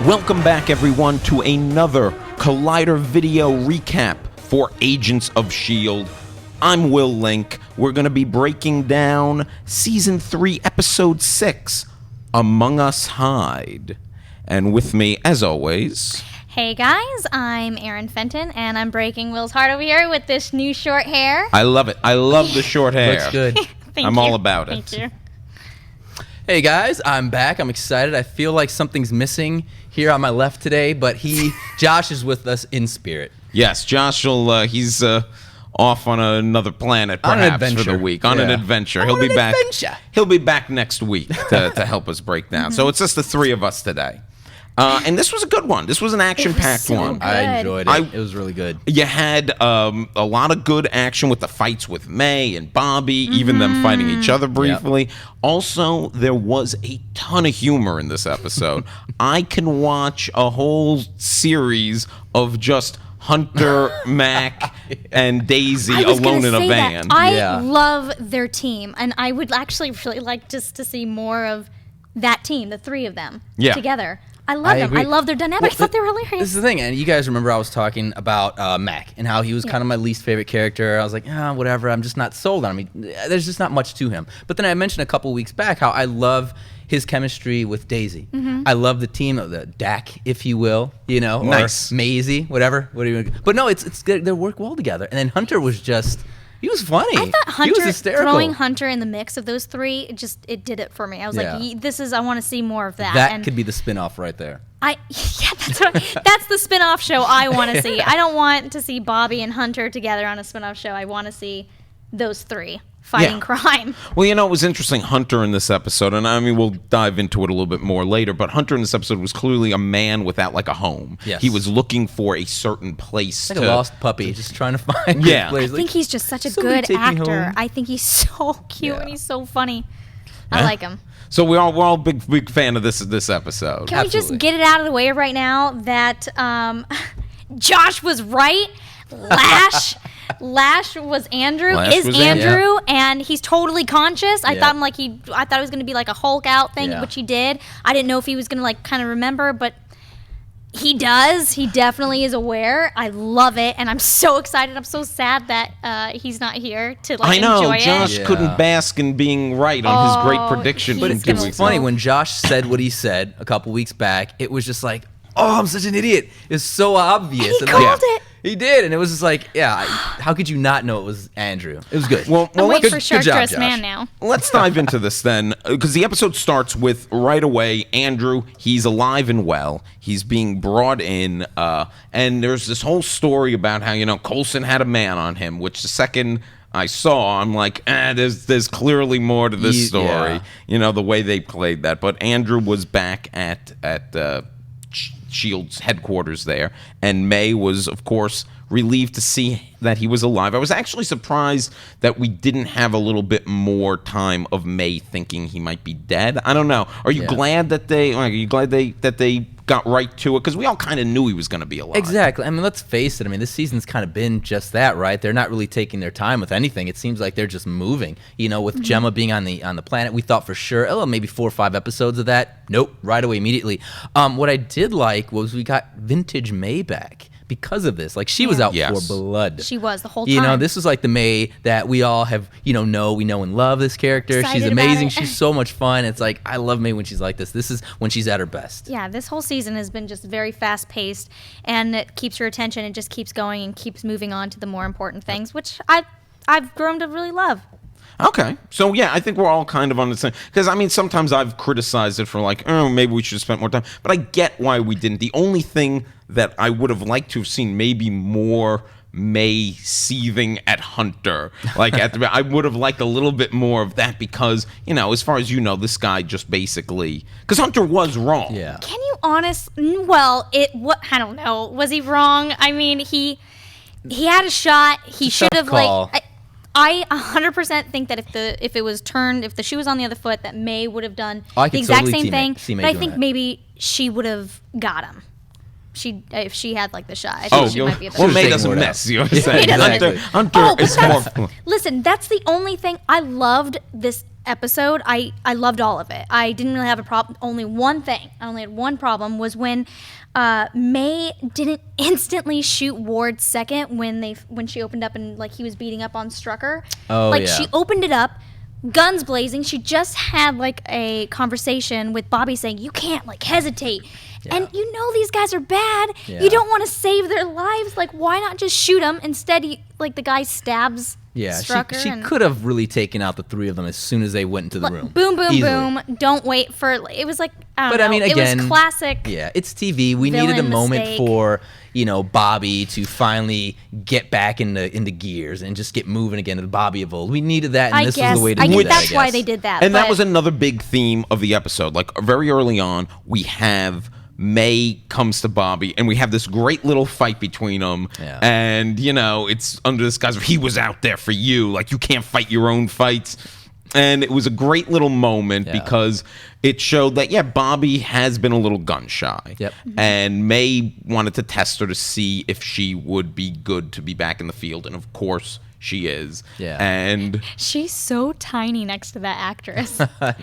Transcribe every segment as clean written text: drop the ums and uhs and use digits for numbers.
Welcome back, everyone, to another Collider video recap for Agents of S.H.I.E.L.D. I'm Will Link. We're going to be breaking down Season 3, Episode 6, Amoung Us Hide. And with me, as always... Hey guys, I'm Arron Fenton, and I'm breaking Will's heart over here with this new short hair. I love it. I love the short hair. Looks good. I'm all about it. Thank you. Hey guys, I'm back. I'm excited. I feel like something's missing here on my left today, but Josh is with us in spirit. Yes, Josh will, he's off on another planet perhaps for the week. On an adventure. He'll be back. He'll be back next week to help us break down. So it's just the three of us today. And this was a good one. This was an action-packed one. Good. I enjoyed it. It was really good. You had a lot of good action with the fights with May and Bobby, even them fighting each other briefly. Yep. Also, there was a ton of humor in this episode. I can watch a whole series of just Hunter, Mac, and Daisy alone in a van. I love their team, and I would actually really like just to see more of that team, the three of them, together. I love them. I love their dynamic. I thought they were hilarious. This is the thing, and you guys remember I was talking about Mac and how he was kind of my least favorite character. I was like, whatever, I'm just not sold on him. There's just not much to him. But then I mentioned a couple weeks back how I love his chemistry with Daisy. I love the team, the DAC, if you will, nice. Or Maisie, whatever. But no, it's good. They work well together. And then Hunter was just... He was funny. I thought Hunter, he was hysterical. Throwing Hunter in the mix of those three, it did it for me. I was like, I want to see more of that. That could be the spinoff right there. That's the spinoff show I want to see. I don't want to see Bobby and Hunter together on a spinoff show. I want to see those three fighting crime. Well, it was interesting, Hunter in this episode, and I mean, we'll dive into it a little bit more later, but Hunter in this episode was clearly a man without, like, a home. Yes. He was looking for a certain place. Like a lost puppy, just trying to find I think he's just such a good actor. I think he's so cute and he's so funny. I like him. So we're all big fan of this episode. Can we just get it out of the way right now that Josh was right? Lash was Andrew, Andrew, and he's totally conscious. I thought it was going to be like a Hulk out thing, which he did. I didn't know if he was going to like kind of remember, but he does. He definitely is aware. I love it, and I'm so excited. I'm so sad that he's not here to enjoy it. I know, Josh couldn't bask in being right on his great prediction. But it's funny, when Josh said what he said a couple weeks back, it was just like, oh, I'm such an idiot. It's so obvious. And he called it. He did, and it was just like, how could you not know it was Andrew? It was good. Well, I'm waiting for Shark Dressed Man now. Let's dive into this then, because the episode starts with, right away, Andrew, he's alive and well. He's being brought in, and there's this whole story about how, Coulson had a man on him, which the second I saw, I'm like, there's clearly more to this story. The way they played that. But Andrew was back at S.H.I.E.L.D's headquarters there, and May was, of course, relieved to see that he was alive. I was actually surprised that we didn't have a little bit more time of May thinking he might be dead. I don't know. Are you glad that they got right to it? Because we all kind of knew he was going to be alive. Exactly. I mean, let's face it. I mean, this season's kind of been just that, right? They're not really taking their time with anything. It seems like they're just moving. With Gemma being on the planet, we thought for sure, maybe 4 or 5 episodes of that. Nope, right away, immediately. What I did like was we got vintage May back because of this. Like, she was out for blood. She was the whole time. This was like the May that we all have, we know and love this character. Excited she's amazing. about it. She's so much fun. It's like, I love May when she's like this. This is when she's at her best. Yeah, this whole season has been just very fast-paced, and it keeps your attention. It just keeps going and keeps moving on to the more important things, which I've grown to really love. Okay. So, I think we're all kind of on the same... Because, I mean, sometimes I've criticized it for like, maybe we should have spent more time. But I get why we didn't. The only thing that I would have liked to have seen maybe more May seething at Hunter. Like, I would have liked a little bit more of that because, as far as this guy just basically... Because Hunter was wrong. Yeah. Can you I don't know. Was he wrong? I mean, he had a shot. He should have, I 100% think that if the shoe was on the other foot, that May would have done the exact same thing. But I think maybe she would have got him. If she had the shot, I think she might be able to. Well, May doesn't miss. You know what I'm saying? Hunter is more. Listen, that's the only thing I loved this episode, I loved all of it. I didn't really have a problem. Only one thing. I only had one problem was when May didn't instantly shoot Ward second when she opened up and like he was beating up on Strucker. Oh, like yeah. she opened it up, guns blazing. She just had like a conversation with Bobby saying, "You can't like hesitate." Yeah. And you know these guys are bad. Yeah. You don't want to save their lives. Like, why not just shoot them? Instead, the guy stabs Strucker. She could have really taken out the three of them as soon as they went into the room. Boom, boom, Easily. boom. Don't wait for it. Was like, I don't know. I mean, again, it was classic. Yeah, it's TV. We needed a villain moment mistake. for, Bobby to finally get back into gears and just get moving again to the Bobby of old. We needed that, and this was the way to do that, that's why they did that. And but that was another big theme of the episode. Like, very early on, we have May comes to Bobby, and we have this great little fight between them. Yeah. And, it's under this guy's, he was out there for you. Like, you can't fight your own fights. And it was a great little moment because it showed that, Bobby has been a little gun shy. Yep. And May wanted to test her to see if she would be good to be back in the field. And, of course, she is. Yeah. And she's so tiny next to that actress.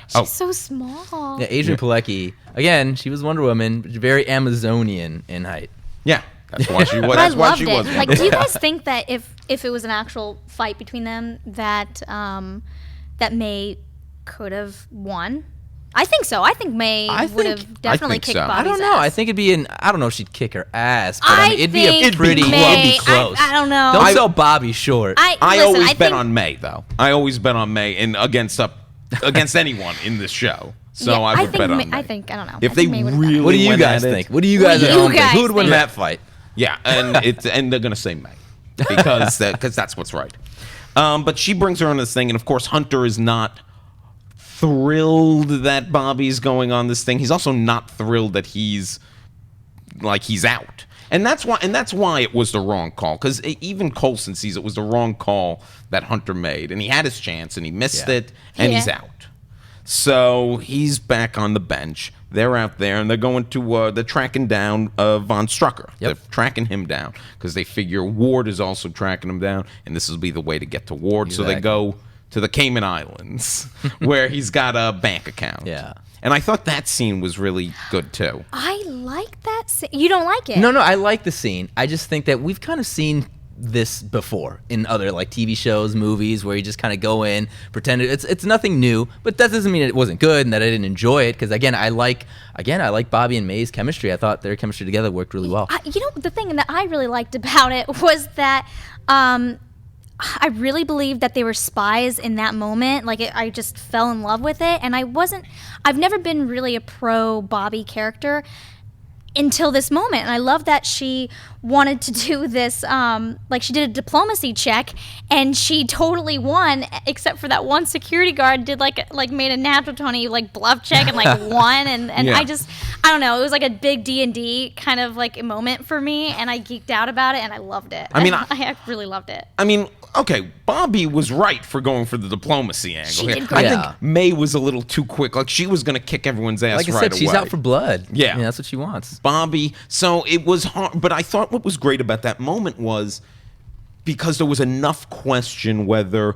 She's so small. Yeah, Adrian Pilecki, again, she was Wonder Woman, very Amazonian in height. yeah, that's why she was. But That's I why loved she it. was. Like, do you guys think that if it was an actual fight between them, that that May could have won? I think so. I think May would have definitely kicked so. Bobby's I don't know. ass. I think it'd be I don't know if she'd kick her ass, but I it'd be a think pretty, May- it'd be close. I don't know. Don't sell Bobby short. I listen, always I bet think- on May, though. I always bet on May and against anyone in this show. So Yeah, I would think bet on May- May. I think I don't know. If I they think May would've really done it. What do you went guys at it- think? What do you guys What do at you home think? guys Who would win think? that fight? Yeah, and they're gonna say May because that's what's right. But she brings her on this thing, and of course Hunter is not thrilled that Bobby's going on this thing. He's also not thrilled that he's out. And that's why it was the wrong call, because even Coulson sees it was the wrong call that Hunter made, and he had his chance and he missed it, and he's out. So he's back on the bench. They're out there, and they're going to they're tracking down von Strucker. Yep. They're tracking him down because they figure Ward is also tracking him down, and this will be the way to get to Ward. So they go to the Cayman Islands, where he's got a bank account. Yeah. And I thought that scene was really good, too. I like that scene. You don't like it? No, I like the scene. I just think that we've kind of seen this before in other like TV shows, movies, where you just kind of go in, pretend it's nothing new, but that doesn't mean it wasn't good and that I didn't enjoy it, because again I like Bobby and May's chemistry. I thought their chemistry together worked really well. The thing that I really liked about it was that I really believed that they were spies in that moment. Like, I just fell in love with it, and I've never been really a pro Bobby character until this moment. And I love that she wanted to do this, like she did a diplomacy check, and she totally won, except for that one security guard did like made a natural 20 like bluff check and like won, and Yeah. I don't know, it was like a big D&D kind of like moment for me, and I geeked out about it, and I loved it. I mean, I really loved it. I mean, okay, Bobby was right for going for the diplomacy angle. She here. did great. I Yeah. think May was a little too quick. Like, she was going to kick everyone's ass Like I right said, she's away. out for blood. Yeah. I mean, that's what she wants. Bobby. So it was hard. But I thought what was great about that moment was because there was enough question whether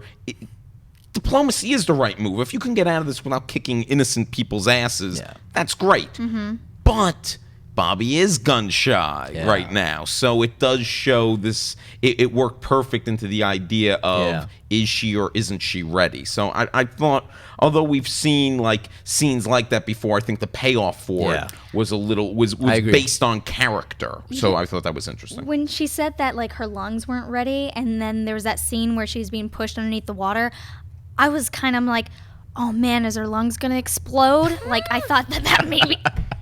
diplomacy is the right move. If you can get out of this without kicking innocent people's asses, that's great. Mm-hmm. But Bobby is gun shy right now. So it does show this. It worked perfect into the idea of is she or isn't she ready? So I thought, although we've seen like scenes like that before, I think the payoff for it was a little was based on character. So I thought that was interesting. When she said that like her lungs weren't ready, and then there was that scene where she's being pushed underneath the water, I was kind of like, oh man, is her lungs gonna explode? Like, I thought that maybe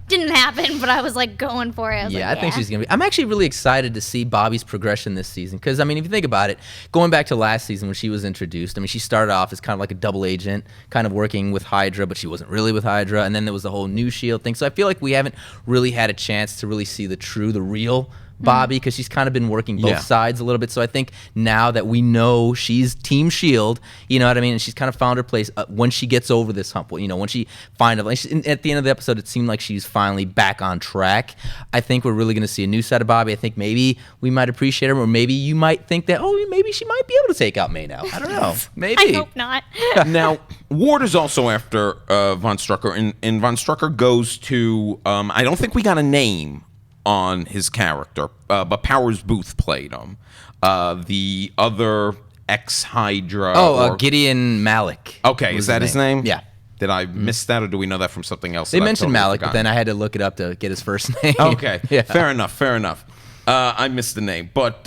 didn't happen, but I was like going for it. I think she's gonna be. I'm actually really excited to see Bobby's progression this season, because I mean, if you think about it, going back to last season when she was introduced, I mean, she started off as kind of like a double agent, kind of working with Hydra, but she wasn't really with Hydra, and then there was the whole new S.H.I.E.L.D. thing. So I feel like we haven't really had a chance to really see the real Bobby, because she's kind of been working both sides a little bit. So I think now that we know she's Team S.H.I.E.L.D., you know what I mean, and she's kind of found her place when she gets over this hump, you know, when she finally, at the end of the episode, it seemed like she's finally back on track. I think we're really going to see a new side of Bobby. I think maybe we might appreciate her, or maybe you might think that, oh, maybe she might be able to take out May now. I don't know. Maybe. I hope not. Now, Ward is also after Von Strucker, and Von Strucker goes to. I don't think we got a name on his character, but Powers Booth played him. The other ex-Hydra. Gideon Malik. Okay, is that his name? Yeah. Did I miss that, or do we know that from something else? They mentioned Malik, but then I had to look it up to get his first name. Okay, yeah. Fair enough. I missed the name, but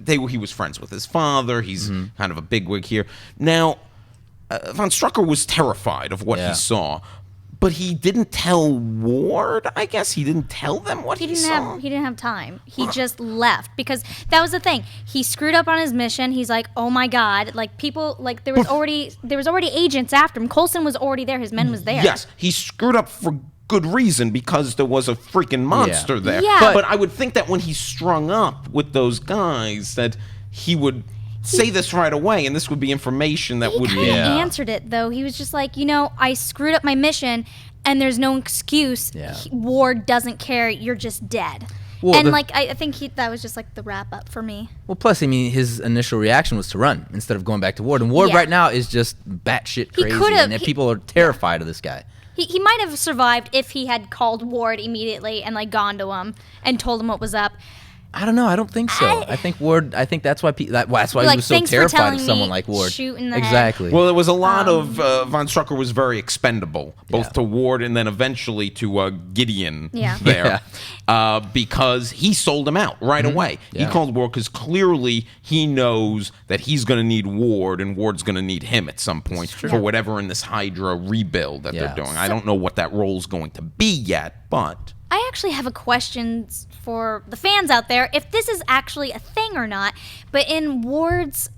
he was friends with his father. He's kind of a bigwig here. Now, Von Strucker was terrified of what he saw, but he didn't tell Ward. I guess he didn't tell them what he saw. He didn't have time. He just left because that was the thing. He screwed up on his mission. He's like, oh my god, like people, like there was already agents after him. Coulson was already there. His men was there. Yes, he screwed up for good reason because there was a freaking monster there. Yeah. But I would think that when he strung up with those guys, that he would say this right away, and this would be information that would be. He kind of answered it though. He was just like, I screwed up my mission, and there's no excuse. Yeah. Ward doesn't care. You're just dead. Well, and I think that was just like the wrap up for me. Well, plus, I mean, his initial reaction was to run instead of going back to Ward, and Ward right now is just batshit crazy, and people are terrified of this guy. He might have survived if he had called Ward immediately and gone to him and told him what was up. I don't know. I don't think so. I think Ward. I think that's why. That's why he was so terrified of someone like Ward. Shoot in the exactly. Head. Well, there was a lot of Von Strucker was very expendable, both to Ward and then eventually to Gideon. There, because he sold him out right away. He called Ward because clearly he knows that he's going to need Ward, and Ward's going to need him at some point for whatever in this Hydra rebuild that they're doing. I don't know what that role's going to be yet, but. I actually have a question for the fans out there, if this is actually a thing or not. But in Ward's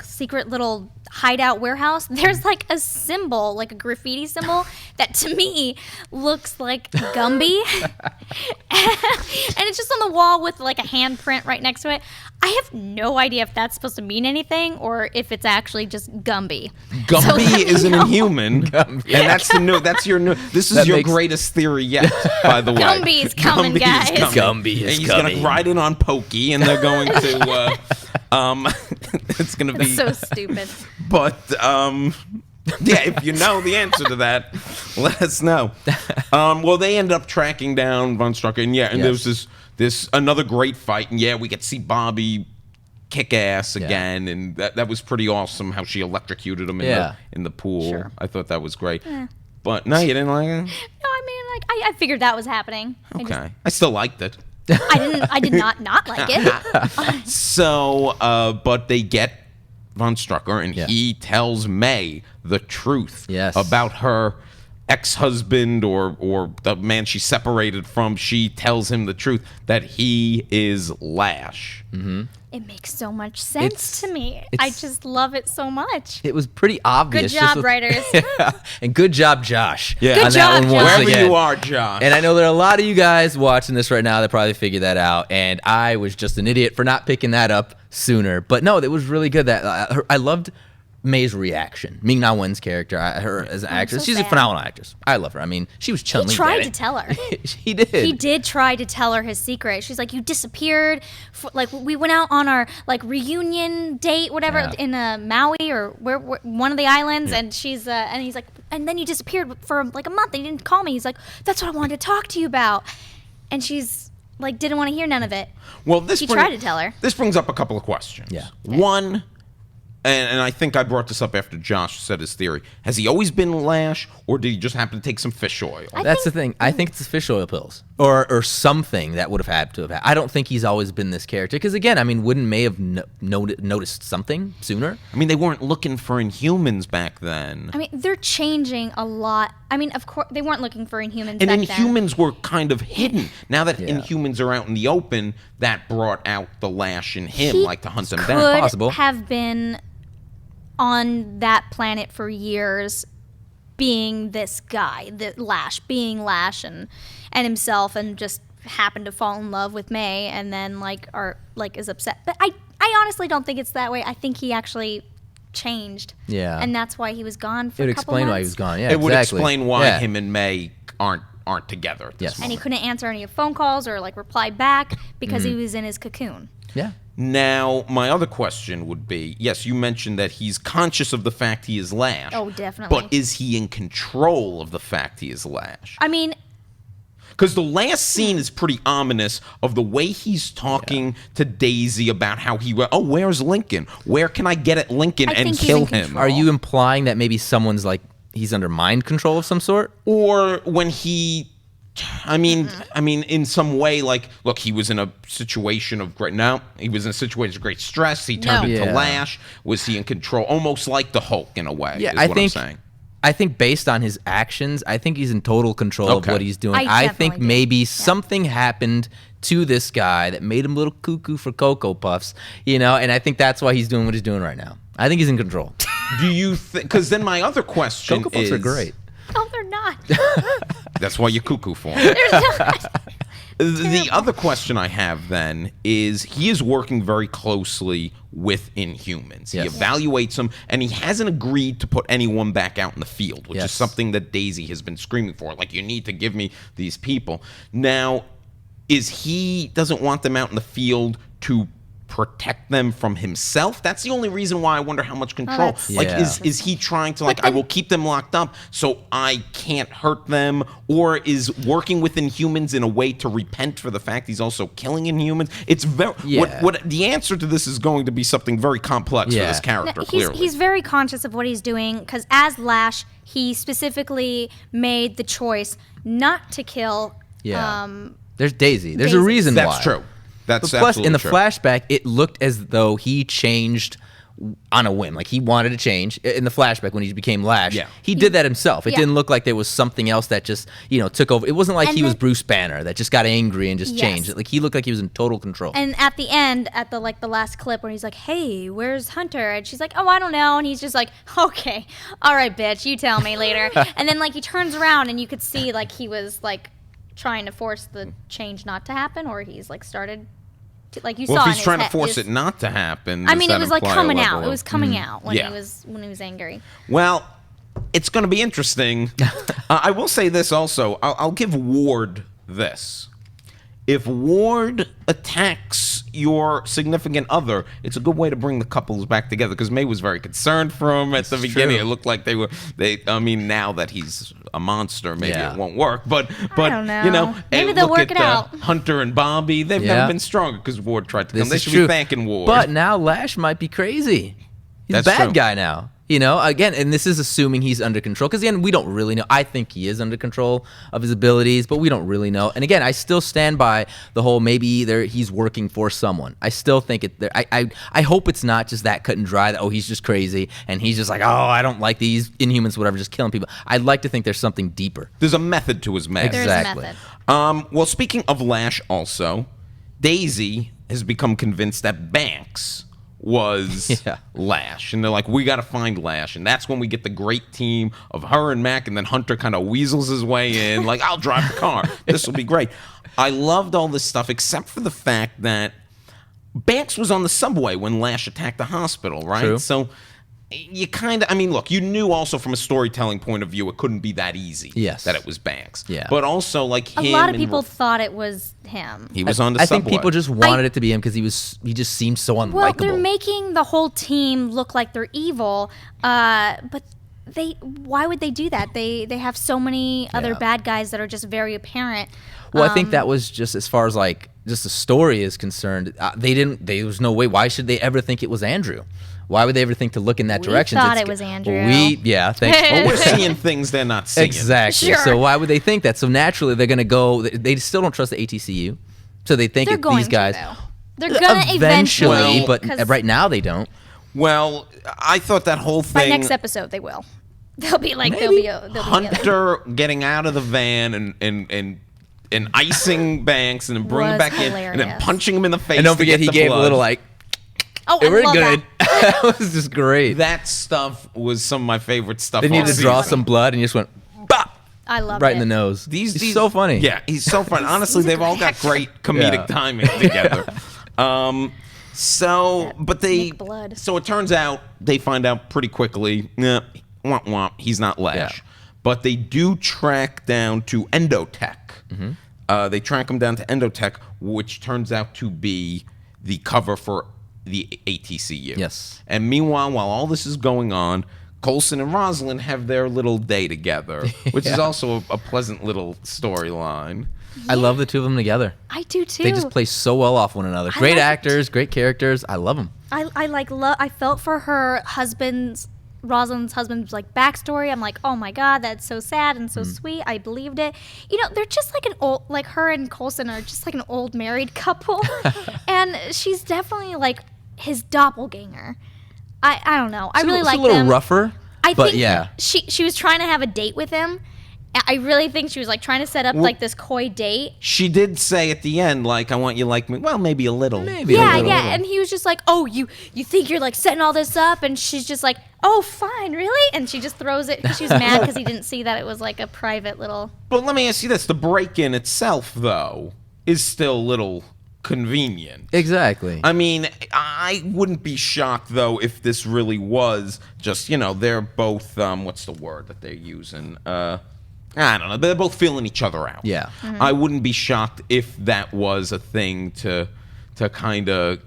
secret little hideout warehouse, there's a symbol, like a graffiti symbol that to me looks like Gumby. And it's just on the wall with a handprint right next to it. I have no idea if that's supposed to mean anything or if it's actually just Gumby. Gumby is an Inhuman, and that's your new. This is your greatest theory yet, by the way. Gumby's coming, guys. Gumby is he's coming. He's gonna ride in on Pokey, and they're going to. It's gonna be so stupid. But if you know the answer to that, let us know. Well, they end up tracking down Von Strucker, and there's this another great fight, and we get to see Bobby kick ass again, and that was pretty awesome how she electrocuted him in the pool. Sure. I thought that was great. But no, you didn't like it? No, I mean, I figured that was happening. Okay, I still liked it. I did not like it. So, but they get Von Strucker, and he tells May the truth about her ex-husband or the man she separated from. She tells him the truth that he is Lash. Mm-hmm. It makes so much sense to me. I just love it so much. It was pretty obvious. Good job, writers. And good job, Josh. Yeah. Good job, Josh. Wherever you are, Josh. And I know there are a lot of you guys watching this right now that probably figured that out. And I was just an idiot for not picking that up sooner. But no, it was really good. I loved May's reaction. Ming-Na Wen's character, her as an actress, she's a phenomenal actress. I love her. I mean, she was Chun-Li. He tried to tell her. He did. He did try to tell her his secret. She's like, you disappeared. We went out on our reunion date, whatever, in Maui or where one of the islands, and she's and he's like, and then you disappeared for a month. And you didn't call me. He's like, that's what I wanted to talk to you about. And she's didn't want to hear none of it. Well, he tried to tell her. This brings up a couple of questions. Yeah. Okay. One. And I think I brought this up after Josh said his theory. Has he always been Lash, or did he just happen to take some fish oil? That's the thing. I think it's the fish oil pills, or something that would have had to have had. I don't think he's always been this character. Because again, I mean, wouldn't May have noticed something sooner? I mean, they weren't looking for Inhumans back then. I mean, they're changing a lot. I mean, of course, they weren't looking for Inhumans and back Inhumans then. were kind of hidden. Now that Inhumans are out in the open, that brought out the Lash in him, to hunt them down. Possible. Have been on that planet for years, being this guy, the Lash, being Lash and himself, and just happened to fall in love with May, and then is upset. But I honestly don't think it's that way. I think he actually changed. Yeah. And that's why he was gone for It would a couple explain months. why he was gone. Yeah, It would exactly. explain why Yeah. him and May aren't together at this And he moment. couldn't answer any phone calls or reply back because he was in his cocoon. Yeah. Now, my other question would be, yes, you mentioned that he's conscious of the fact he is Lash. Oh, definitely. But is he in control of the fact he is Lash? I mean, because the last scene is pretty ominous of the way he's talking to Daisy about how where's Lincoln? Where can I get at Lincoln and think he's kill in him? control. Are you implying that maybe someone's like he's under mind control of some sort? Or when he... I mean, in some way, like, look, he was in a situation of he was in a situation of great stress. He turned into Lash. Was he in control? Almost like the Hulk in a way. Yeah, is what I'm saying. I think based on his actions, I think he's in total control of what he's doing. I think definitely do. maybe something happened to this guy that made him a little cuckoo for Cocoa Puffs, and I think that's why he's doing what he's doing right now. I think he's in control. Do you think? Because then my other question Cocoa Puffs are great. no, they're not. That's why you're cuckoo for him. They're not. The other question I have then is he is working very closely with Inhumans. He Yes. evaluates them, and he hasn't agreed to put anyone back out in the field, which is something that Daisy has been screaming for. Like, you need to give me these people. Now, doesn't want them out in the field to protect them from himself? That's the only reason why I wonder how much control. Is he trying to I will keep them locked up so I can't hurt them, or is working with Inhumans in a way to repent for the fact he's also killing Inhumans? It's very what the answer to this is going to be something very complex for this character. Clearly, he's very conscious of what he's doing because as Lash, he specifically made the choice not to kill. There's Daisy. There's a reason why. That's true. That's but plus, in the true. flashback, it looked as though he changed on a whim. Like, he wanted to change. In the flashback, when he became Lash, he did that himself. It didn't look like there was something else that just, took over. It wasn't like he was Bruce Banner that just got angry and just changed. Like, he looked like he was in total control. And at the end, at the last clip where he's like, "Hey, where's Hunter?" And she's like, "Oh, I don't know." And he's just like, "Okay, all right, bitch, you tell me later." And then he turns around and you could see he was trying to force the change not to happen, or he's started. You saw if he's trying to force it not to happen, I mean, it was coming out. It was coming out when he was angry. Well, it's going to be interesting. I will say this also. I'll give Ward this. If Ward attacks your significant other, it's a good way to bring the couples back together, because May was very concerned for him at the beginning. It looked like they were. Now that he's a monster, maybe it won't work. But I don't know. Maybe they'll work it out. Hunter and Bobby, they've never been stronger because Ward tried to come. They should be thanking Ward. But now Lash might be crazy. He's a bad guy now. Again, and this is assuming he's under control, because again, we don't really know. I think he is under control of his abilities, but we don't really know. And again, I still stand by the whole maybe he's working for someone. I still think I hope it's not just that cut and dry that he's just crazy and he's just like, oh, I don't like these Inhumans, whatever, just killing people. I'd like to think there's something deeper. There's a method to his madness. Exactly. There's a method. Well, speaking of Lash, also, Daisy has become convinced that Banks was Lash, and they're like, we got to find Lash, and that's when we get the great team of her and Mac, and then Hunter kind of weasels his way in, like, I'll drive the car, this will be great. I loved all this stuff except for the fact that Banks was on the subway when Lash attacked the hospital, right? True. So you kind of, look, you knew also from a storytelling point of view it couldn't be that easy that it was Banks. Yeah. But also, like, him, a lot of people thought it was him. He was on the subway. I think people just wanted it to be him because he just seemed so unlikable. Well, they're making the whole team look like they're evil, but why would they do that? They have so many other bad guys that are just very apparent. Well, I think that was just as far as just the story is concerned. There was no way. Why should they ever think it was Andrew? Why would they ever think to look in that direction? We thought it was Andrew. Thanks. Well, we're seeing things they're not seeing. Exactly. Sure. So why would they think that? So naturally, they're going to go. They still don't trust the ATCU, so they think these guys. They're going to eventually, but right now they don't. Well, I thought that whole thing. By next episode, they will. They'll be like, they'll be Hunter getting out of the van and icing Banks and then bringing him back in and then punching him in the face. And don't forget, he gave a little oh, they I were love good. That. That was just great. That stuff was some of my favorite stuff. They needed to draw some blood and you just went, bah! I love right in the nose. He's so funny. Yeah, he's so funny. Honestly, they've all got great comedic timing together. So it turns out they find out pretty quickly, womp womp, he's not Lash. Yeah. But they do track down to Endotech. They track him down to Endotech, which turns out to be the cover for the ATCU. Yes. And meanwhile, while all this is going on, Coulson and Rosalind have their little day together, which is also a pleasant little storyline. I love the two of them together. I do too. They just play so well off one another. Great actors, great characters. I love them. I felt for her Rosalind's husband's like backstory. I'm like, oh my god, that's so sad and so sweet. I believed it. You know, they're just like her and Coulson are just like an old married couple, and she's definitely like his doppelganger. I don't know. I really like them. It's a little rougher, but yeah. She was trying to have a date with him. I really think she was like trying to set up like this coy date. She did say at the end, like, I want you like me. Well, maybe a little. Yeah. And he was just like, oh, you think you're like setting all this up? And she's just like, oh, fine, really? And she just throws it. She was mad because he didn't see that it was like a private little. But let me ask you this. The break-in itself, though, is still a little convenient. Exactly. I mean, I wouldn't be shocked, though, if this really was just, they're both, what's the word that they're using? I don't know. They're both feeling each other out. Yeah. Mm-hmm. I wouldn't be shocked if that was a thing to kind of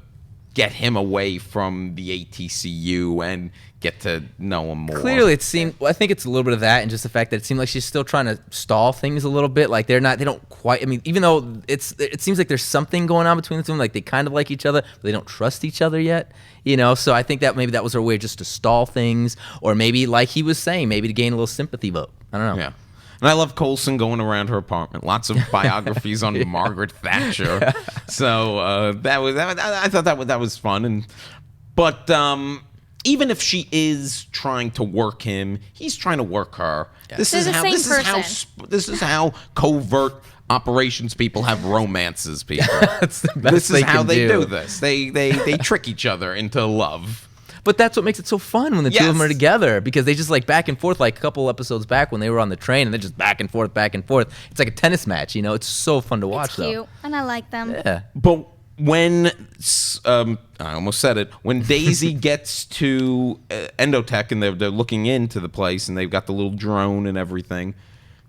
get him away from the ATCU and get to know him more. Clearly, it seemed. Well, I think it's a little bit of that, and just the fact that it seemed like she's still trying to stall things a little bit. Like they don't quite. I mean, even though it seems like there's something going on between the two. Like they kind of like each other, but they don't trust each other yet. So I think that maybe that was her way just to stall things, or maybe like he was saying, maybe to gain a little sympathy vote. I don't know. Yeah. And I love Coulson going around her apartment. Lots of biographies on Margaret Thatcher. Yeah. So I thought that was fun. But even if she is trying to work him, he's trying to work her. Yeah. This is how covert operations people have romances. People. This is how they do this. They trick each other into love. But that's what makes it so fun when the two of them are together, because they just like back and forth, like a couple episodes back when they were on the train, and they're just back and forth. It's like a tennis match, It's so fun to watch. It's cute, and I like them. Yeah. But when I almost said it, when Daisy gets to Endotech and they're looking into the place and they've got the little drone and everything,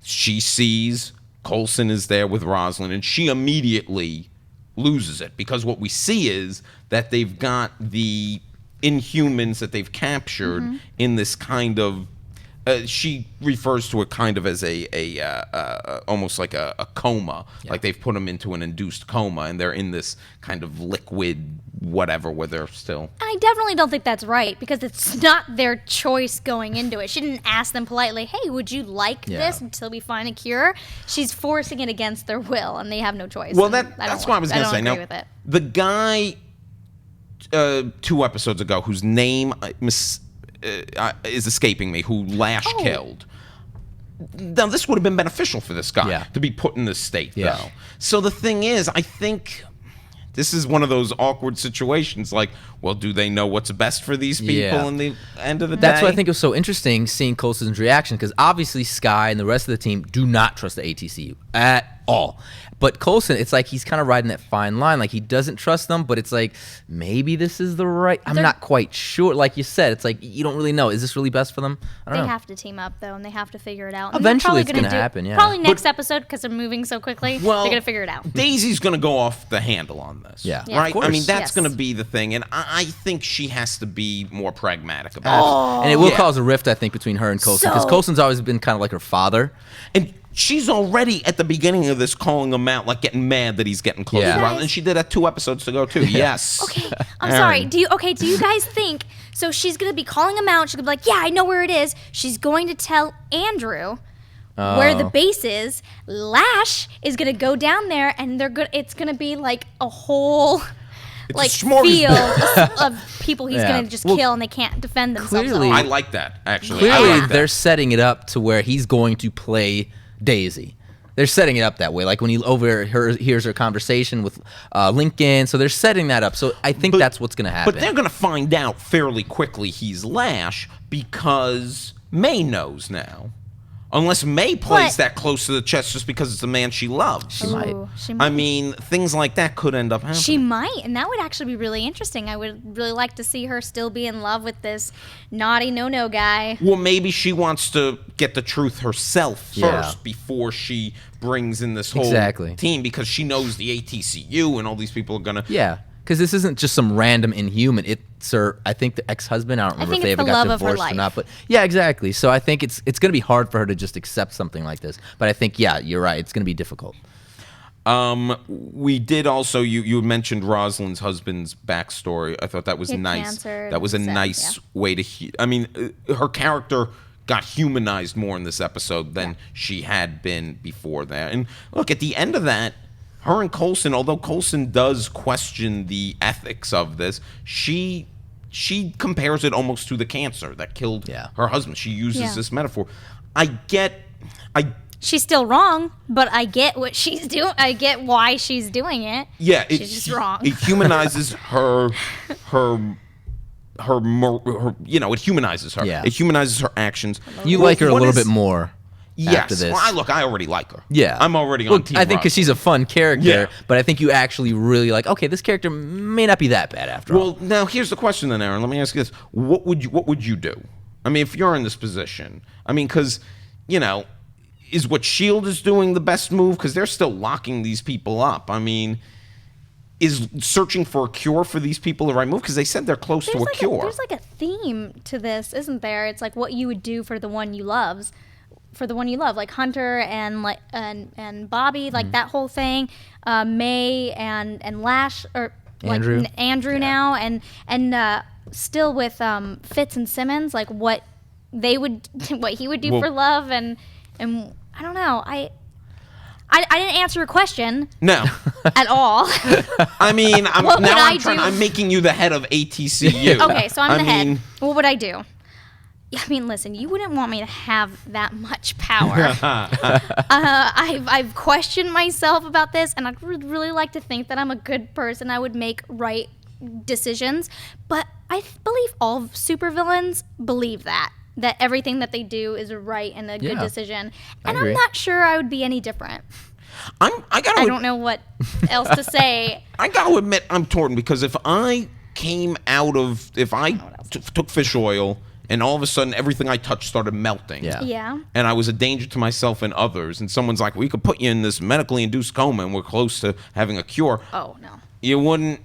she sees Coulson is there with Rosalind, and she immediately loses it, because what we see is that they've got the Inhumans that they've captured in this kind of she refers to it kind of as a almost like a coma. Yeah. Like they've put them into an induced coma, and they're in this kind of liquid whatever where they're still. I definitely don't think that's right, because it's not their choice going into it. She didn't ask them politely, hey, would you like this until we find a cure? She's forcing it against their will, and they have no choice. Well, that's what I was going to say. Now, with it. The guy 2 episodes ago, whose name is escaping me, who Lash killed. Now, this would have been beneficial for this guy to be put in this state, though. So the thing is, I think this is one of those awkward situations. Like, well, do they know what's best for these people in the end of the day? That's why I think it was so interesting seeing Coulson's reaction, because obviously Skye and the rest of the team do not trust the ATCU at all. But Coulson, it's like he's kind of riding that fine line. Like he doesn't trust them, but it's like maybe this is the right. I'm not quite sure. Like you said, it's like you don't really know. Is this really best for them? I don't know. They have to team up though, and they have to figure it out. Eventually, it's going to happen. Yeah. Probably next episode, because they're moving so quickly. Well, they're going to figure it out. Daisy's going to go off the handle on this. Yeah. Right. I mean, that's going to be the thing, and I think she has to be more pragmatic about it. And it will cause a rift, I think, between her and Coulson, because Coulson's always been kind of like her father. And she's already at the beginning of this calling him out, like getting mad that he's getting close to Rosalind. And she did that 2 episodes ago too. Yes. Okay, I'm sorry. Do you guys think so? She's gonna be calling him out. She's gonna be like, "Yeah, I know where it is." She's going to tell Andrew where the base is. Lash is gonna go down there, and it's gonna be like a whole. Like field of people he's gonna just kill, and they can't defend themselves. Clearly, I like that actually. Clearly, they're setting it up to where he's going to play Daisy. They're setting it up that way. Like when he hears her conversation with Lincoln, so they're setting that up. So I think that's what's going to happen. But they're going to find out fairly quickly he's Lash, because May knows now. Unless May plays that close to the chest just because it's the man she loves. She might. I mean, things like that could end up happening. She might, and that would actually be really interesting. I would really like to see her still be in love with this naughty no-no guy. Well, maybe she wants to get the truth herself first before she brings in this whole team, because she knows the ATCU and all these people are going to... Yeah. because this isn't just some random Inhuman. It's her, I think, the ex-husband. I don't remember if they ever got divorced or not. But yeah, exactly. So I think it's going to be hard for her to just accept something like this. But I think, yeah, you're right. It's going to be difficult. We did also, you mentioned Rosalind's husband's backstory. I thought that was nice. Cancer, that was a nice way to, I mean, her character got humanized more in this episode than she had been before that. And look, at the end of that, her and Coulson, although Coulson does question the ethics of this, she compares it almost to the cancer that killed her husband. She uses this metaphor. She's still wrong, but I get what she's doing. I get why she's doing it. Yeah, she's just wrong. It humanizes her, it humanizes her. Yeah. It humanizes her actions. You like her a little bit more. After this. Well, I already like her. Yeah. I'm already on team I think because she's a fun character, Yeah. but I think you actually really like, okay, this character may not be that bad after all. Well, now here's the question then, Aaron. Let me ask you this. What would you do? I mean, if you're in this position, I mean, because, is what S.H.I.E.L.D. is doing the best move? Because they're still locking these people up. I mean, is searching for a cure for these people the right move? Because they said they're close to a cure. There's like a theme to this, isn't there? It's like what you would do for the one you love. Like Hunter and Bobby, like that whole thing. May and Lash, or Andrew. like Andrew now, and still with Fitz and Simmons, like what he would do for love, and I don't know. I didn't answer your question. No. At all. I mean, I'm making you the head of ATCU. Okay, so I'm the head. What would I do? I mean, listen, you wouldn't want me to have that much power. I've questioned myself about this, and I'd really like to think that I'm a good person. I would make right decisions. But I believe all supervillains believe that everything that they do is right and a good decision. And I'm not sure I would be any different. I don't know what else to say. I got to admit, I'm torn, because if I took fish oil and all of a sudden everything I touched started melting, and I was a danger to myself and others, and someone's like, we could put you in this medically induced coma and we're close to having a cure. Oh, no. You wouldn't.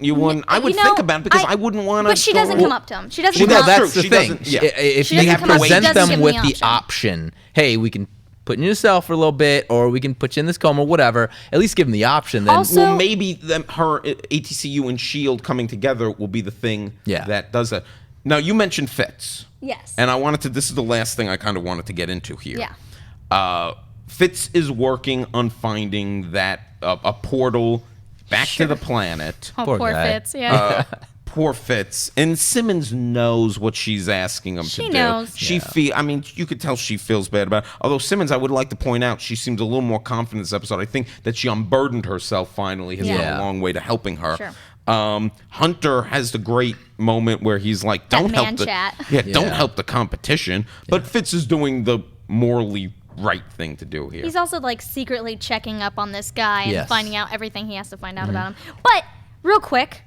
I would think about it, because I wouldn't want to. But she doesn't come up to him. She doesn't come up. That's the She thing. doesn't- yeah. If She you doesn't come up, she present doesn't them give with me the option, hey, we can put in your cell for a little bit, or we can put you in this coma, whatever. At least give them the option. Then, Also- well, maybe her ATCU and S.H.I.E.L.D. coming together will be the thing that does that. Now, you mentioned Fitz. Yes. And this is the last thing I kind of wanted to get into here. Yeah. Fitz is working on finding that a portal back to the planet. Oh, Poor poor guy. Fitz, yeah. Poor Fitz. And Simmons knows what she's asking him to do. She knows. I mean, you could tell she feels bad about it. Although Simmons, I would like to point out, she seems a little more confident this episode. I think that she unburdened herself finally, has gone a long way to helping her. Sure. Hunter has the great moment where he's like, don't help don't help the competition. But Fitz is doing the morally right thing to do here. He's also like secretly checking up on this guy and finding out everything he has to find out about him. But real quick,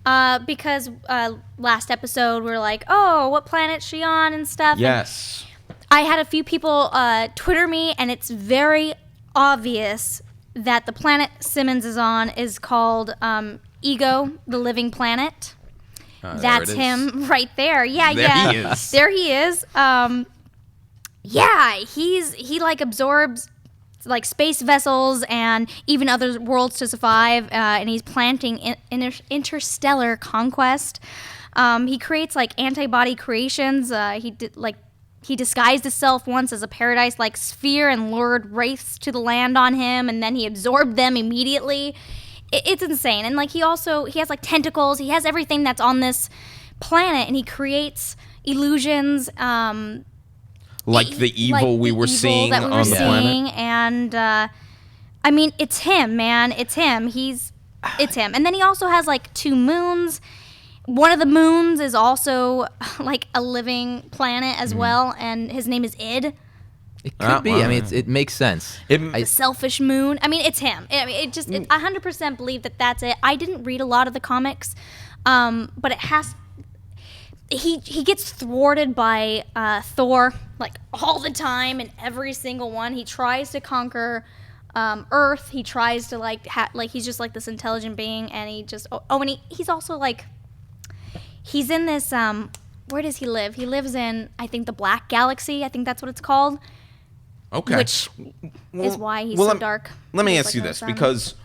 because last episode we were like, oh, what planet's she on and stuff. Yes. And I had a few people Twitter me, and it's very obvious that the planet Simmons is on is called Ego, the Living Planet. That's him right there. Yeah, There he is. There he is. Yeah, he like absorbs like space vessels and even other worlds to survive, and he's planting interstellar conquest. He creates like antibody creations. He disguised himself once as a paradise-like sphere and lured wraiths to the land on him, and then he absorbed them immediately. It's insane. And like he has like tentacles. He has everything that's on this planet, and he creates illusions. Like the evil we were seeing on the planet. And I mean, it's him, man. It's him. It's him. And then he also has like 2 moons. One of the moons is also like a living planet as well, and his name is Id. It could be. I mean, it makes sense. The selfish moon. I mean, it's him. I 100% believe that that's it. I didn't read a lot of the comics, but it has. He gets thwarted by Thor like all the time in every single one. He tries to conquer Earth. He tries to like he's just like this intelligent being, and he just and he's also like he's in this where does he live? He lives in, I think, the Black Galaxy. I think that's what it's called. Okay. Which is why he's so dark. Let me ask you this, because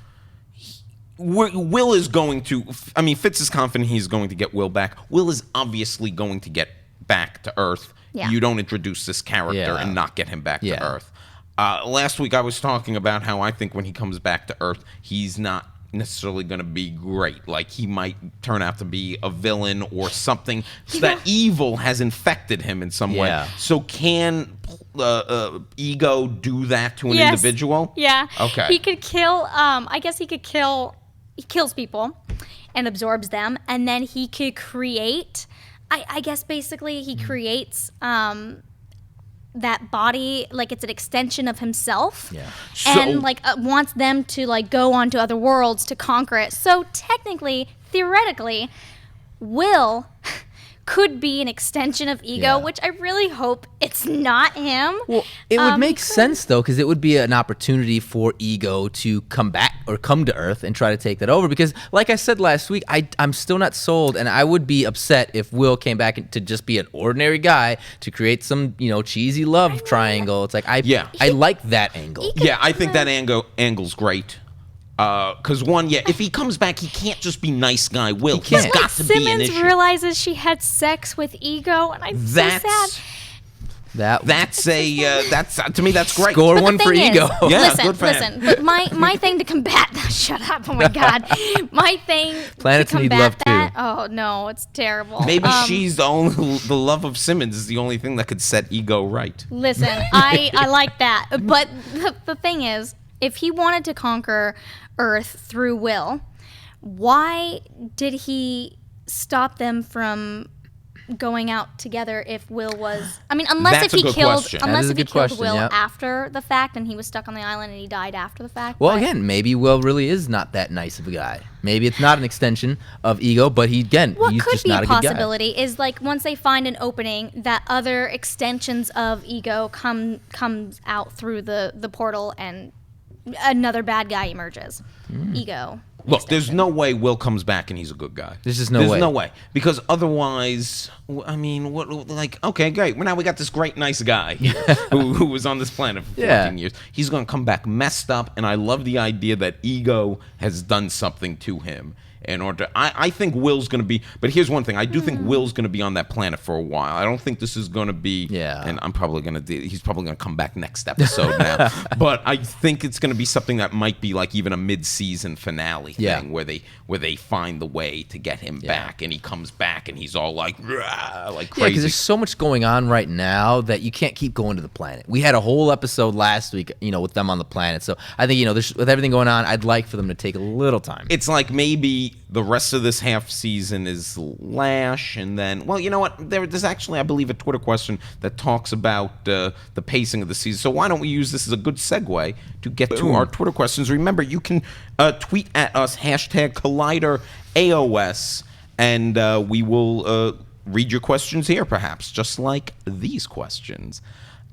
Will is going to, I mean, Fitz is confident he's going to get Will back. Will is obviously going to get back to Earth. Yeah. You don't introduce this character and not get him back to Earth. Last week I was talking about how I think when he comes back to Earth, he's not necessarily going to be great. Like, he might turn out to be a villain or something. So that evil has infected him in some way. So can Ego do that to an individual? Yeah. Okay. He could kill, I guess he kills people and absorbs them, and then he could create, I guess basically he creates that body, like it's an extension of himself, and like wants them to like go on to other worlds to conquer it. So technically, theoretically, Will could be an extension of Ego, which I really hope it's not him. Well, it would make sense, though, because it would be an opportunity for Ego to come back or come to Earth and try to take that over. Because, like I said last week, I'm still not sold, and I would be upset if Will came back to just be an ordinary guy to create some, cheesy love triangle. It's like, I like that angle. Yeah, I think that angle's great. Because if he comes back, he can't just be nice guy Will. He's got to be an issue. Simmons realizes she had sex with Ego, and I'm so sad. That's to me that's great. Score one for Ego. Listen. But my thing to combat that. Shut up! Oh my God, my thing. Planets to need combat love that. too. Oh no, it's terrible. Maybe she's the love of Simmons is the only thing that could set Ego right. Listen, I like that, but the thing is, if he wanted to conquer Earth through Will, why did he stop them from going out together if Will was... I mean, unless if he killed Will after the fact and he was stuck on the island and he died after the fact. Well, again, maybe Will really is not that nice of a guy. Maybe it's not an extension of Ego, but he's just not a good guy. What could be a possibility is, like, once they find an opening, that other extensions of Ego comes out through the portal and another bad guy emerges. Ego. Look, there's no way Will comes back and he's a good guy. There's just no way. There's no way. Because otherwise, I mean, okay, great. Well, now we got this great, nice guy who was on this planet for 14 years. He's going to come back messed up, and I love the idea that Ego has done something to him. In order, I think Will's going to be, but here's one thing: I do think Will's going to be on that planet for a while. I don't think this is going to be, and he's probably going to come back next episode now. But I think it's going to be something that might be like even a mid-season finale thing, where they find the way to get him back, and he comes back, and he's all like crazy. Yeah, because there's so much going on right now that you can't keep going to the planet. We had a whole episode last week, with them on the planet. So I think with everything going on, I'd like for them to take a little time. It's like maybe the rest of this half season is Lash, and then, well, you know what? There's actually, I believe, a Twitter question that talks about the pacing of the season. So why don't we use this as a good segue to get to our Twitter questions? Remember, you can tweet at us, #ColliderAOS, and we will read your questions here, perhaps, just like these questions.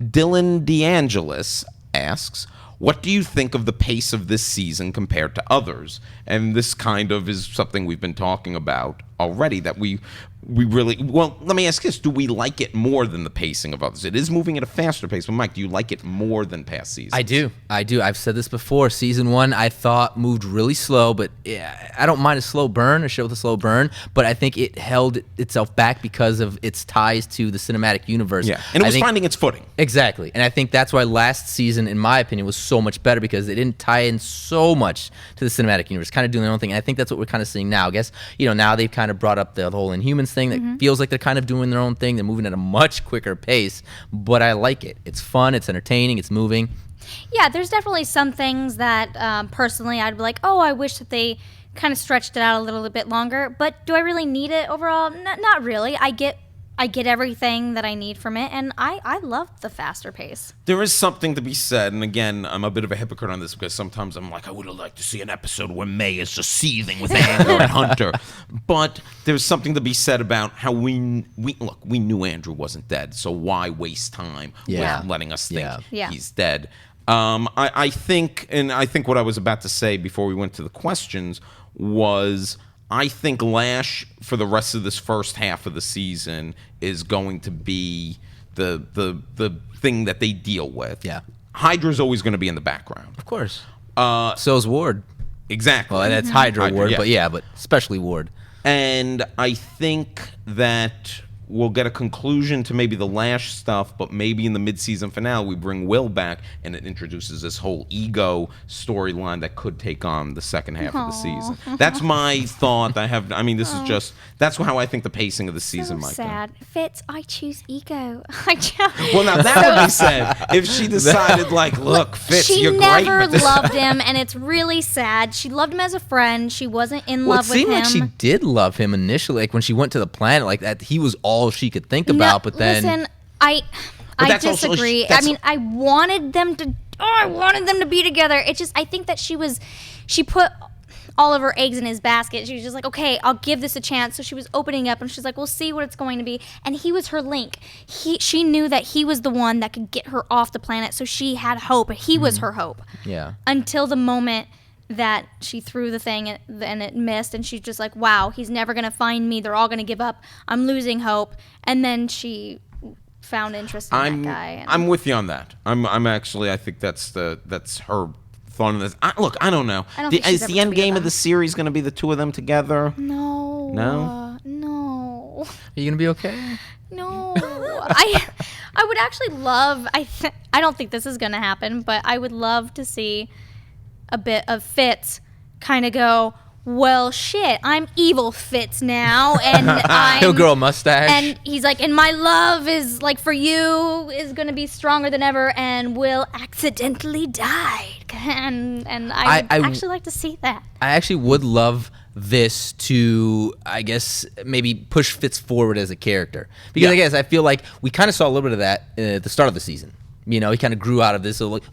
Dylan DeAngelis asks, what do you think of the pace of this season compared to others? And this kind of is something we've been talking about already, that we really... Well, let me ask this. Do we like it more than the pacing of others? It is moving at a faster pace. But, Mike, do you like it more than past seasons? I do. I've said this before. Season 1, I thought moved really slow, but I don't mind a slow burn, a show with a slow burn, but I think it held itself back because of its ties to the cinematic universe. Yeah, and it was finding its footing. Exactly. And I think that's why last season, in my opinion, was so much better, because it didn't tie in so much to the cinematic universe, kind of doing their own thing. And I think that's what we're kind of seeing now. I guess, now they've kind of brought up the whole Inhumans thing that feels like they're kind of doing their own thing. They're moving at a much quicker pace, but I like it. It's fun, it's entertaining, it's moving. Yeah, there's definitely some things that personally I'd be like, oh, I wish that they kind of stretched it out a little bit longer. But do I really need it overall? Not really. I get everything that I need from it, and I love the faster pace. There is something to be said, and again, I'm a bit of a hypocrite on this, because sometimes I'm like, I would have liked to see an episode where May is just seething with anger at Hunter. But there's something to be said about how we knew Andrew wasn't dead, so why waste time with letting us think he's dead? I think what I was about to say before we went to the questions was I think Lash for the rest of this first half of the season is going to be the thing that they deal with. Yeah. Hydra's always going to be in the background. Of course. So is Ward. Exactly. Well, that's Hydra Ward, yeah. but especially Ward. And I think that we'll get a conclusion to maybe the Lash stuff, but maybe in the mid-season finale we bring Will back and it introduces this whole ego storyline that could take on the second half of the season. That's my thought. That's how I think the pacing of the season might sad. go. Fitz, I choose ego. Well, now that would be sad if she decided, like, look, Fitz, you're great. She never loved him, and it's really sad. She loved him as a friend. She wasn't in love with him. It seemed like she did love him initially, like when she went to the planet, like that. He was all she could think about, but then listen, I disagree. I wanted them to be together. It's just I think that she put all of her eggs in his basket. She was just like, okay, I'll give this a chance. So she was opening up and she's like, we'll see what it's going to be. And he was her link. She knew that he was the one that could get her off the planet. So she had hope. He was her hope. Yeah. Until the moment that she threw the thing and it missed, and she's just like, wow, he's never going to find me. They're all going to give up. I'm losing hope. And then she found interest in that guy. I'm with you on that. I'm actually, I think that's her thought on this. Look, I don't know. Is the end game of the series going to be the two of them together? No. Are you going to be okay? No. I would actually love, I don't think this is going to happen, but I would love to see a bit of Fitz kind of go, well, shit, I'm evil Fitz now, and he'll grow a mustache, and he's like, and my love is like for you is going to be stronger than ever, and Will accidentally died, and I would actually like to see that. I actually would love this to, I guess, maybe push Fitz forward as a character, because I guess I feel like we kind of saw a little bit of that at the start of the season. You know, he kind of grew out of this, so like,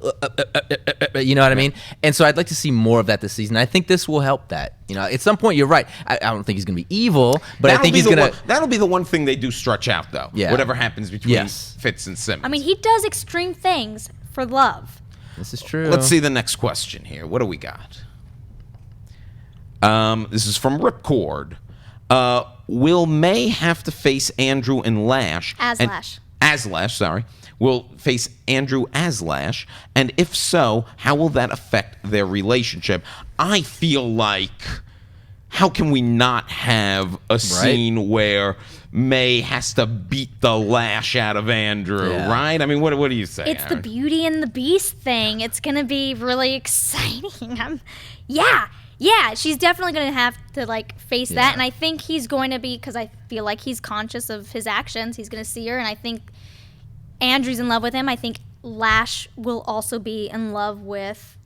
you know what I mean? And so I'd like to see more of that this season. I think this will help that. You know, at some point, you're right. I don't think he's going to be evil, but I think he's going to... That'll be the one thing they do stretch out, though. Yeah. Whatever happens between Fitz and Simmons. I mean, he does extreme things for love. This is true. Let's see the next question here. What do we got? This is from Ripcord. Will May have to face Andrew and Lash? As Lash, sorry. Will face Andrew as Lash, and if so, how will that affect their relationship? I feel like, how can we not have a scene where May has to beat the Lash out of Andrew, right? I mean, what do you say? It's the Beauty and the Beast thing. It's going to be really exciting. Yeah, she's definitely going to have to like face that, and I think he's going to be, because I feel like he's conscious of his actions. He's going to see her, and I think Andrew's in love with him. I think Lash will also be in love with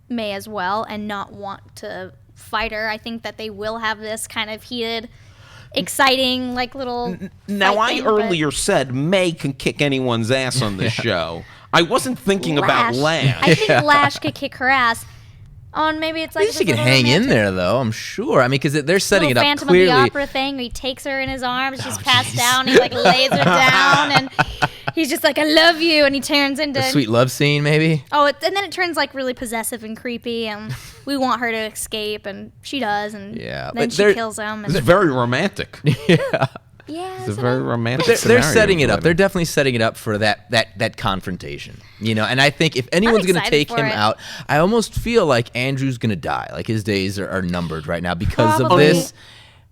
May as well and not want to fight her. I think that they will have this kind of heated, exciting, like little Now, I earlier said May can kick anyone's ass on this show. I wasn't thinking about Lash. I think Lash could kick her ass. Oh, and maybe it's like she can hang in there, though. I'm sure. I mean, because they're setting it up Phantom clearly. Of the Opera thing where he takes her in his arms, she's passed down, he like lays her down, and he's just like, I love you, and he turns into... A sweet love scene, maybe? Oh, and then it turns like really possessive and creepy, and we want her to escape, and she does, and then she kills him. It's very romantic. Yeah, it's a very romantic They're setting it up. They're definitely setting it up for that confrontation, you know. And I think if anyone's going to take him out, I almost feel like Andrew's going to die. Like his days are numbered right now because of this.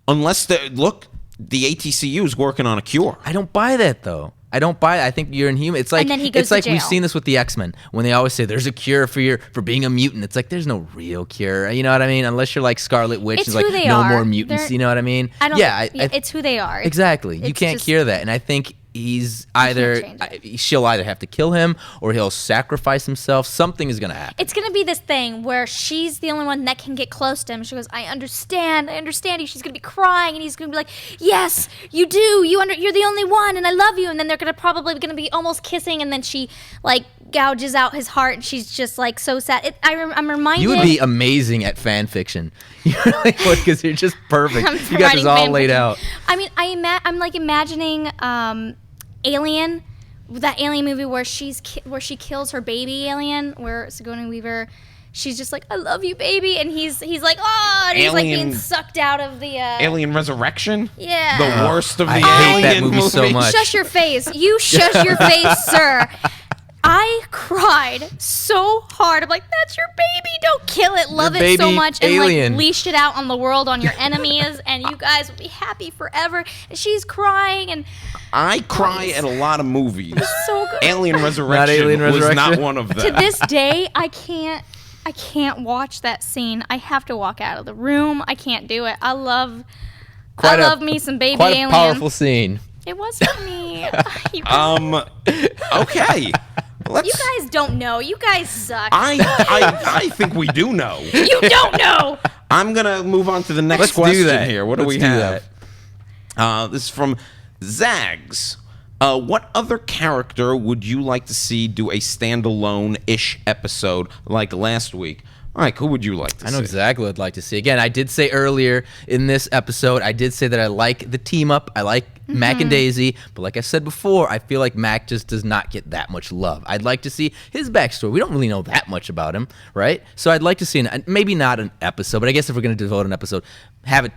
Unless the ATCU is working on a cure. I don't buy that though. I don't buy it. I think you're inhuman. It's like and then he goes to jail. We've seen this with the X-Men when they always say there's a cure for being a mutant. It's like there's no real cure. You know what I mean? Unless you're like Scarlet Witch, it's like no more mutants. You know what I mean? It's who they are. Exactly. You can't cure that. And I think she'll either have to kill him or he'll sacrifice himself. Something is going to happen. It's going to be this thing where she's the only one that can get close to him. She goes, I understand you. She's going to be crying, and he's going to be like, yes, you do. You're the only one, and I love you. And then they're probably going to be almost kissing, and then she like gouges out his heart, and she's just like so sad. I'm reminded. You would be amazing at fan fiction. You really would, because you're just perfect. You got this all laid out. I mean, I'm like imagining Alien, that alien movie where where she kills her baby alien, where Sigourney Weaver, she's just like, I love you, baby, and he's like, oh, and he's like being sucked out of the Alien Resurrection. Yeah, the worst of the I alien hate that movie so much. Shush your face! You shush your face, sir. I cried so hard. I'm like, that's your baby. Don't kill it. Love it so much. And alien. like leash it out on the world on your enemies, and you guys will be happy forever. And she's crying, and I cry at a lot of movies. it's so good. Alien Resurrection Alien was Resurrection? not one of them. To this day, I can't watch that scene. I have to walk out of the room. I can't do it. I love me some baby quite alien. a powerful scene. It wasn't me. Okay. You guys don't know. You guys suck. I think we do know. You don't know. I'm gonna move on to the next Let's do question that. here. What do we have? This is from Zags. What other character would you like to see do a standalone-ish episode like last week? Mike, who would you like to see? I know exactly what I'd like to see. Again, I did say earlier in this episode, I did say that I like the team up. I like Mac and Daisy. But like I said before, I feel like Mac just does not get that much love. I'd like to see his backstory. We don't really know that much about him, right? So I'd like to see, maybe not an episode, but I guess if we're going to devote an episode, have it,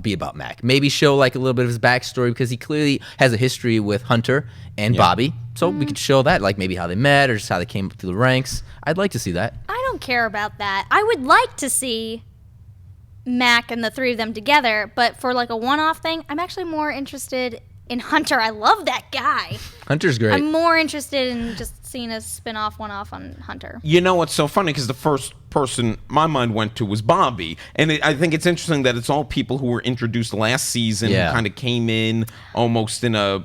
be about Mac. Maybe show like a little bit of his backstory because he clearly has a history with Hunter and Bobby. So we could show that, like maybe how they met or just how they came up through the ranks. I'd like to see that. I don't care about that. I would like to see Mac and the three of them together, but for like a one-off thing, I'm actually more interested in Hunter. I love that guy. Hunter's great. I'm more interested in just seeing a spin-off one-off on Hunter. You know what's so funny? Because the first person my mind went to was Bobby. And I think it's interesting that it's all people who were introduced last season who kind of came in almost in a,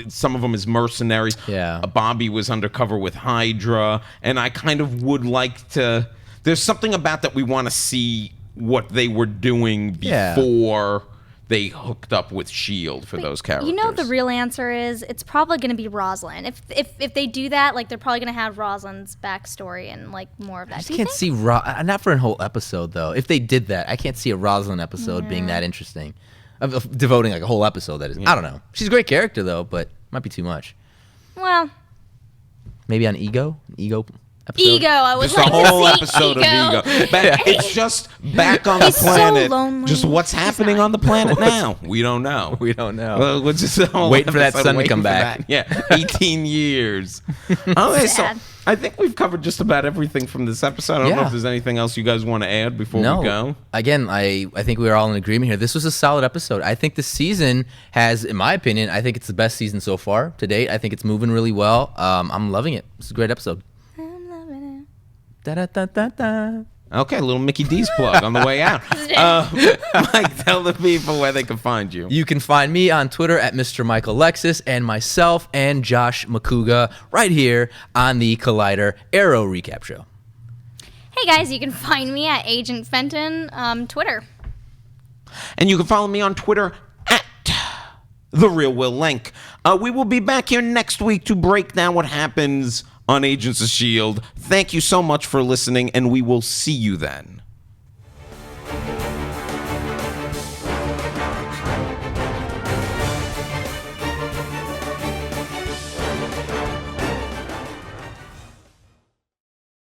some of them as mercenaries. Yeah. Bobby was undercover with Hydra. And I kind of would like to... There's something about that we want to see what they were doing before... they hooked up with S.H.I.E.L.D. for those characters. You know the real answer is it's probably going to be Rosalind. If they do that, like they're probably going to have Rosalind's backstory and like more of that. I just can't see not for a whole episode though. If they did that, I can't see a Rosalind episode being that interesting. Of devoting like a whole episode. That is, I don't know. She's a great character though, but might be too much. Well, maybe on Ego episode. Ego. I would just like a whole to see episode Ego. of Ego. It's just back on the He's so planet. lonely. Just what's happening on the planet now? We don't know. We don't know. Well, we're just Waiting for that sun to come back. Yeah, 18 years. Okay, so Sad. I think we've covered just about everything from this episode. I don't know if there's anything else you guys want to add before we go. Again, I think we are all in agreement here. This was a solid episode. I think the season has, in my opinion, I think it's the best season so far to date. I think it's moving really well. I'm loving it. It's a great episode. I'm loving it. Da-da-da-da-da. Okay, a little Mickey D's plug on the way out. Mike, tell the people where they can find you. You can find me on Twitter at Mr. Michael Lexus and myself and Josh Makuga right here on the Collider Arrow Recap Show. Hey guys, you can find me at Agent Fenton Twitter. And you can follow me on Twitter at The Real Will Link. We will be back here next week to break down what happens on Agents of S.H.I.E.L.D. Thank you so much for listening, and we will see you then.